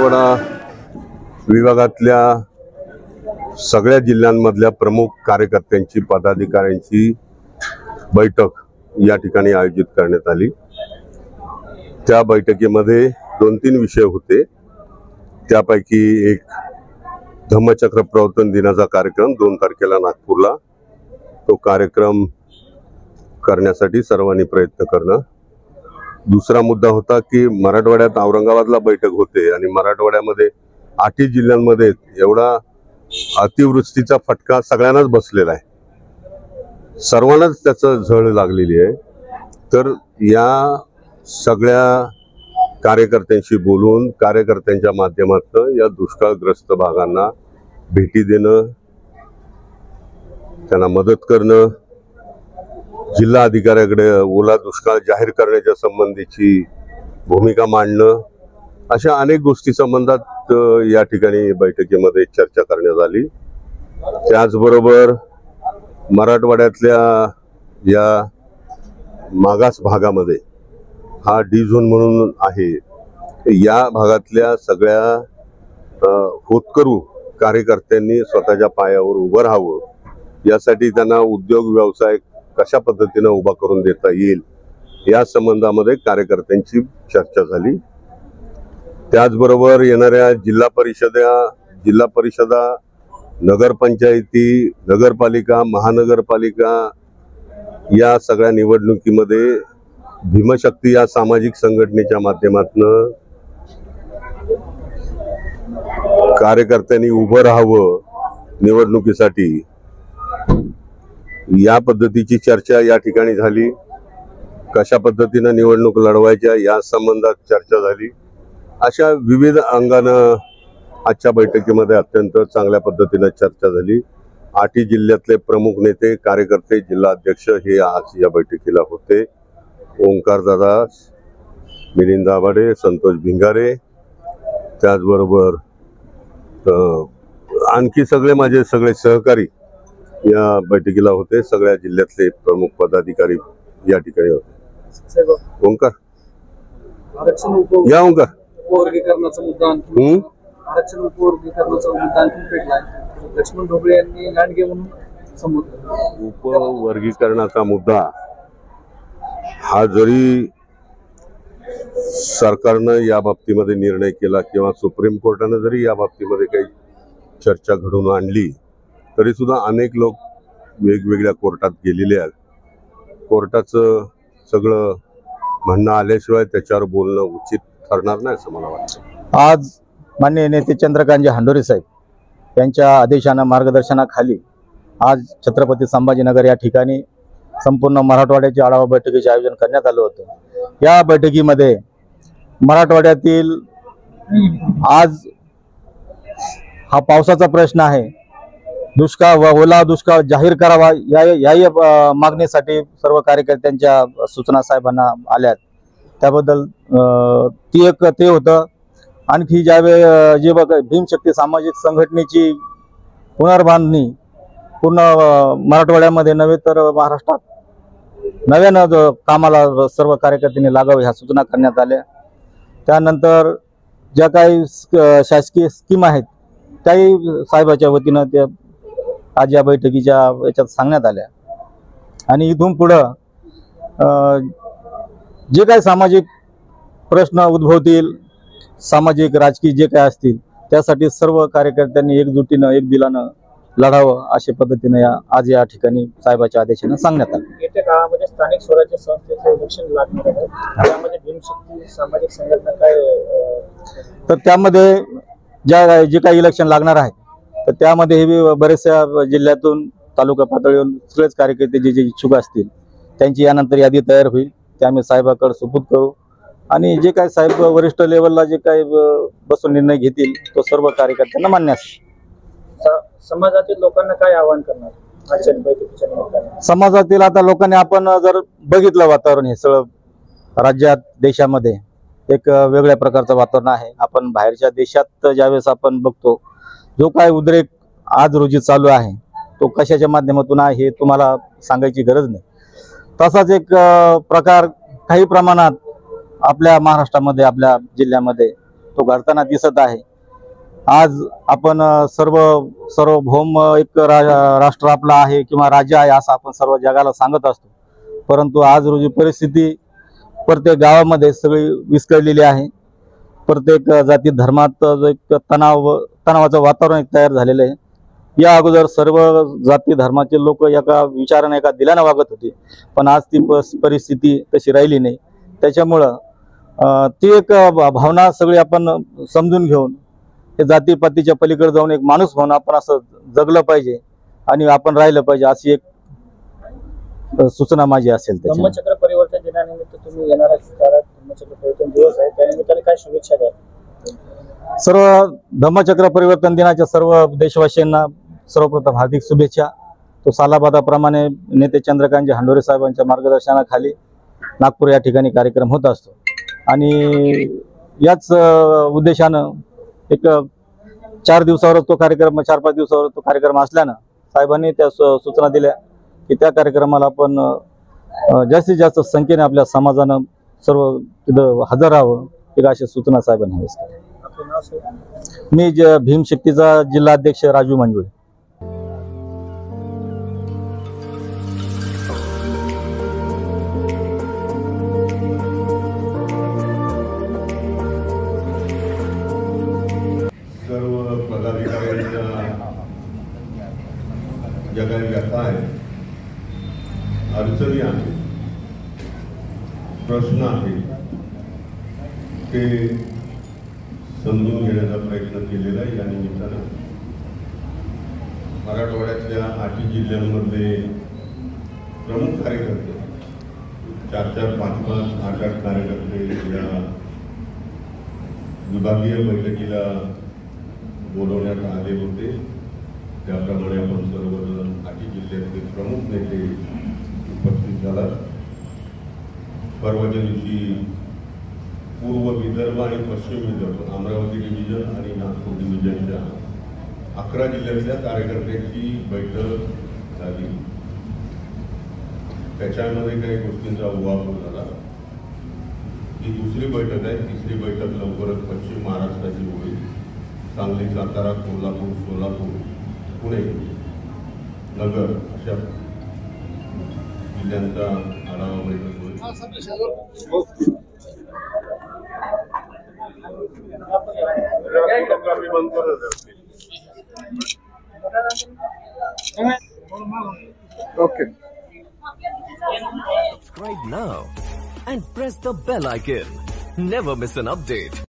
मराठवाडा विभागातल्या सगळ्या जिल्ह्यांमधल्या प्रमुख कार्यकर्त्यांची पदाधिकाऱ्यांची बैठक या ठिकाणी आयोजित करण्यात आली। त्या बैठकीमध्ये 2-3 विषय होते। त्यापैकी एक धम्मचक्र प्रवर्तन दिनाचा कार्यक्रम 2 तारखेला नागपूरला, तो कार्यक्रम करण्यासाठी सर्वांनी प्रयत्न करणं। दुसरा मुद्दा होता की मराठवाड्यात औरंगाबादला बैठक होते आणि मराठवाड्यामध्ये 8 जिल्ह्यांमध्ये एवढा अतिवृष्टीचा फटका सगळ्यांनाच बसलेला आहे, सर्वांनाच त्याचं झळ लागलेली आहे। तर या सगळ्या कार्यकर्त्यांशी बोलून कार्यकर्त्यांच्या माध्यमातून या दुष्काळग्रस्त भागांना भेटी देणं, त्यांना मदत करणं, जिल्हा अधिकाऱ्याकडे ओला दुष्काळ जाहीर करण्याच्या संबंधीची भूमिका मांडणं, अशा अनेक गोष्टी संबंधात या ठिकाणी बैठकीमध्ये चर्चा करण्यात आली। त्याचबरोबर मराठवाड्यातल्या या मागास भागामध्ये हा डी झोन म्हणून आहे, या भागातल्या सगळ्या होतकरू कार्यकर्त्यांनी स्वतःच्या पायावर उभं राहावं, यासाठी त्यांना उद्योग व्यवसाय कशा पद्धतीने उभा करून देता येईल या संबंधामध्ये कार्यकर्त्यांची चर्चा झाली। त्याचबरोबर येणाऱ्या जिल्हा परिषदा, नगरपंचायती, नगरपालिका, महानगरपालिका या सगळ्या निवडणुकीमध्ये भीमशक्ती या सामाजिक संघटनेच्या माध्यमातून कार्यकर्त्यांनी उभं राहावं निवडणुकीसाठी, या पद्धतीची चर्चा या ठिकाणी झाली। कशा पद्धतीने निवडणूक लढवायच्या या संबंधात चर्चा झाली। अशा विविध अंगानं आजच्या बैठकीमध्ये अत्यंत चांगल्या पद्धतीने चर्चा झाली। 8 जिल्ह्यातले प्रमुख नेते, कार्यकर्ते, जिल्हा अध्यक्ष हे आज या बैठकीला होते। ओंकार दादा, मिलिंद दाभाडे, संतोष भिंगारे, त्याचबरोबर आणखी माझे सगळे सहकारी या बैठकीला होते। सगळ्या जिल्ह्यातले प्रमुख पदाधिकारी या ठिकाणी होते। ओंकार या, ओंकार उपवर्गीकरणाचा मुद्दा आरक्षण उपवर्गीकरणाचा मुद्दा आणखी पेटलाय। लक्ष्मण ढोबळे यांनी लांडगे म्हणून संबोधलं। उपवर्गीकरणाचा मुद्दा हा जरी सरकारनं या बाबतीमध्ये निर्णय केला किंवा सुप्रीम कोर्टानं जरी या बाबतीमध्ये काही चर्चा घडवून आणली, तरी सुद्धा अनेक लोक वेगवेगळ्या कोर्टात गेलेले आहेत। कोर्टाचं सगळं म्हणणं आल्याशिवाय त्याच्यावर बोलणं उचित ठरणार नाही असं मला वाटतं। आज माननीय नेते चंद्रकांतजी हंडोरे साहेब यांच्या आदेशानं, मार्गदर्शनाखाली आज छत्रपती संभाजीनगर या ठिकाणी संपूर्ण मराठवाड्याची आढावा बैठकीचे आयोजन करण्यात आलं होतं। या बैठकीमध्ये मराठवाड्यातील आज हा पावसाचा प्रश्न आहे, दुष्काळ व ओला दुष्काळ जाहीर करावा याही मागणीसाठी सर्व कार्यकर्त्यांच्या सूचना साहेबांना आल्यात। त्याबद्दल ते होतं। आणखी जे भीमशक्ती सामाजिक संघटनेची पुनर्बांधणी पूर्ण मराठवाड्यामध्ये नव्हे तर महाराष्ट्रात नव्यानं कामाला सर्व कार्यकर्त्यांनी लागावं ह्या सूचना करण्यात आल्या। त्यानंतर ज्या काही शासकीय स्कीम आहेत त्याही साहेबाच्या वतीनं त्या आज या बैठकीच्या याच्यात सांगण्यात आल्या। आणि इथून पुढं जे काही सामाजिक प्रश्न उद्भवतील, सामाजिक राजकीय जे काही असतील, त्यासाठी सर्व कार्यकर्त्यांनी एकजुटीनं एक दिलानं लढावं अशा पद्धतीने आज या ठिकाणी साहेबाच्या आदेशाने सांगण्यात आलं। येत्या काळामध्ये स्थानिक स्वराज्य संस्थेचे इलेक्शन लागणार आहे, त्यामध्ये भीमशक्ती सामाजिक संघटना काय, तर त्यामध्ये जे काही इलेक्शन लागणार आहे तर त्यामध्ये बरेचशा जिल्ह्यातून तालुका पातळीवरून सगळेच कार्यकर्ते जे इच्छुक असतील त्यांची यानंतर यादी तयार होईल, ते आम्ही साहेबाकडे सुपूर्द करू। आणि जे काही साहेब वरिष्ठ लेवलला जे काही बसून निर्णय घेतील तो सर्व कार्यकर्त्यांना मान्य असेल। समाजातील लोकांना काय आवाहन करणार आजच्या बैठकीच्या निमित्ताने? समाजातील आता लोकांनी आपण जर बघितलं वातावरण, हे सगळं राज्यात देशामध्ये एक वेगळ्या प्रकारचं वातावरण आहे। आपण बाहेरच्या देशात ज्यावेळेस आपण बघतो, जो काय उद्रेक आज रोजी चालू आहे तो कशाच्या माध्यमातून आहे हे तुम्हाला सांगायची गरज नाही। तसाच एक प्रकार काही प्रमाणात आपल्या महाराष्ट्रामध्ये, आपल्या जिल्ह्यामध्ये तो घडताना दिसत आहे. आज आपण सर्वभौम एक राष्ट्र आपला आहे किंवा राज्य आहे असं आपण सर्व जगाला सांगत असतो, परंतु आज रोजी परिस्थिती प्रत्येक गावामध्ये सगळी विस्कळलेली आहे. प्रत्येक जाती धर्मात जो एक तणावाचं वातावरण एक तयार झालेलं आहे. या अगोदर सर्व जाती धर्माचे लोक एका विचाराने एका दिलाने वागत होते, पण आज ती परिस्थिती तशी राहिली नाही. त्याच्यामुळं ती एक भावना सगळी आपण समजून घेऊन हे जातीपातीच्या पलीकडे जाऊन एक माणूस म्हणून आपण असं जगलं पाहिजे आणि आपण राहिलं पाहिजे, अशी एक सूचना माझी असेल. धम्मचक्र परिवर्तन दिनानिमित्त तुम्ही येणाऱ्या काळात धम्मचक्र परिवर्तन दिवस आहे, त्यानिमित्ताने काय शुभेच्छा द्या? सर्व धम्मचक्र परिवर्तन दिनाच्या सर्व देशवासियांना सर्वप्रथम हार्दिक शुभेच्छा. तो सालाबादाप्रमाणे नेते चंद्रकांतजी हंडोरे साहेबांच्या मार्गदर्शनाखाली नागपूर या ठिकाणी कार्यक्रम होत असतो आणि याच उद्देशानं एक 4 दिवसावर तो कार्यक्रम 4-5 दिवसावर तो कार्यक्रम असल्यानं साहेबांनी त्या सूचना दिल्या की त्या कार्यक्रमाला आपण जास्तीत जास्त संख्येने आपल्या समाजानं सर्व तिथं हजर राहावं, एक अशा सूचना साहेबांनी हव्यास केल्या. मी भीमशक्तीचा जिल्हा अध्यक्ष राजू मंजुळे. सर्व पदाधिकाऱ्यांच्या ज्या काही व्यथा आहेत, अडचणी आहेत, प्रश्न आहेत, ते समजून घेण्याचा प्रयत्न केलेला आहे. या निमित्तानं मराठवाड्यातल्या 8 जिल्ह्यांमध्ये प्रमुख कार्यकर्ते 4-4, 5-5, 8-8 कार्यकर्ते या विभागीय बैठकीला बोलवण्यात आले होते. त्याप्रमाणे आपण सर्वजण 8 जिल्ह्यातले प्रमुख नेते उपस्थित झाला. परवाच्या दिवशी पूर्व विदर्भ आणि पश्चिम विदर्भ, अमरावती डिव्हिजन आणि नागपूर डिव्हिजनच्या 11 जिल्ह्यातल्या कार्यकर्त्यांची बैठक झाली. त्याच्यामध्ये काही गोष्टींचा उहापोह झाला. ही दुसरी बैठक आहे. तिसरी बैठक लवकरच पश्चिम महाराष्ट्राची होईल. सांगली, सातारा, कोल्हापूर, सोलापूर, पुणे, नगर अशा जिल्ह्यांचा आढावा बैठक होईल. Okay. Subscribe now and press the bell icon. Never miss an update.